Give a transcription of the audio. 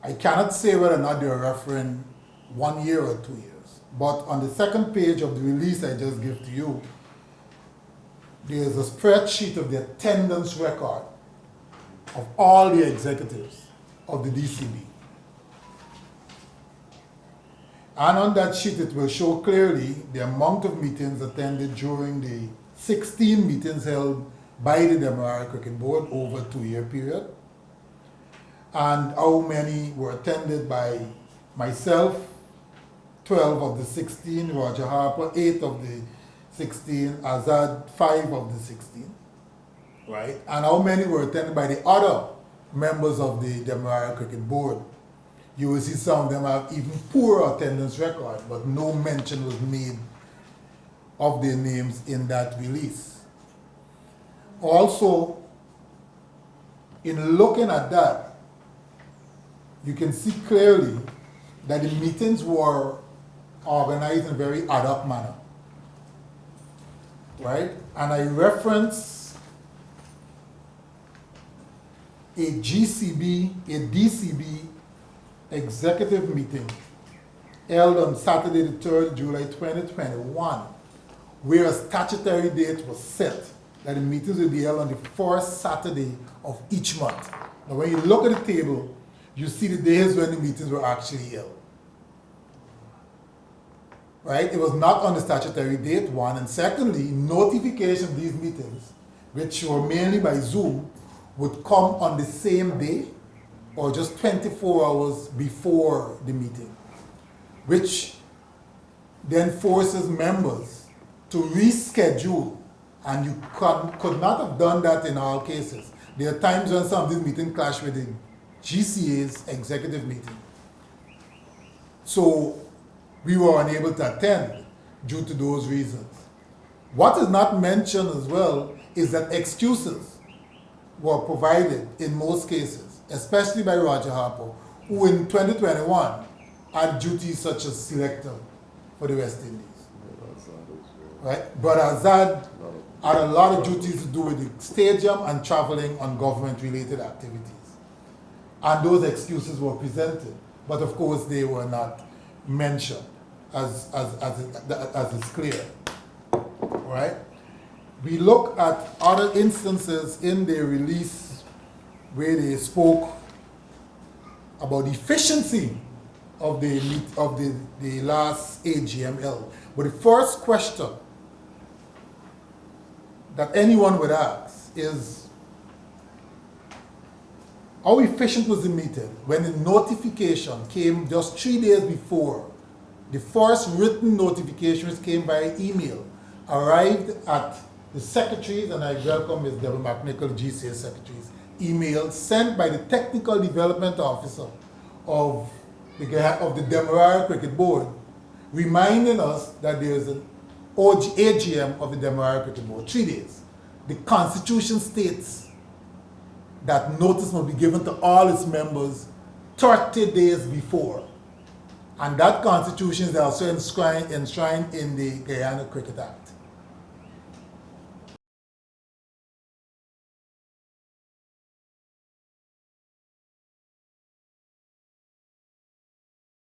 I cannot say whether or not they're referring 1 year or 2 years, but on the second page of the release I just gave to you, there's a spreadsheet of the attendance record of all the executives of the DCB. And on that sheet it will show clearly the amount of meetings attended during the 16 meetings held by the Demerara Cricket Board over a 2-year period, and how many were attended by myself, 12 of the 16, Roger Harper, 8 of the 16, Azad, 5 of the 16, right? And how many were attended by the other members of the Demerara Cricket Board. You will see some of them have even poorer attendance record, but no mention was made of their names in that release. Also, in looking at that, you can see clearly that the meetings were organized in a very ad hoc manner, right? And I reference a DCB executive meeting held on Saturday the 3rd July 2021, where a statutory date was set that the meetings will be held on the first Saturday of each month. Now when you look at the table, you see the days when the meetings were actually held. Right? It was not on the statutory date, one, and secondly, notification of these meetings, which were mainly by Zoom, would come on the same day or just 24 hours before the meeting, which then forces members to reschedule, and you could not have done that in all cases. There are times when some of these meetings clash with the GCA's executive meeting. So we were unable to attend due to those reasons. What is not mentioned as well is that excuses were provided in most cases, especially by Roger Harper, who in 2021 had duties such as selector for the West Indies. Right? But Azad had a lot of duties to do with the stadium and traveling on government-related activities. And those excuses were presented, but of course they were not mentioned as is clear. Right? We look at other instances in the release where they spoke about the efficiency of the last AGML. But the first question that anyone would ask is, how efficient was the meeting when the notification came just 3 days before? The first written notifications came by email, arrived at the secretaries, and I welcome Ms. Deborah McNichol, GCA secretaries, email sent by the technical development officer of the Demerara Cricket Board, reminding us that there is an AGM of the Demerara Cricket Board, 3 days. The Constitution states that notice must be given to all its members 30 days before. And that Constitution is also enshrined in the Guyana Cricket Act.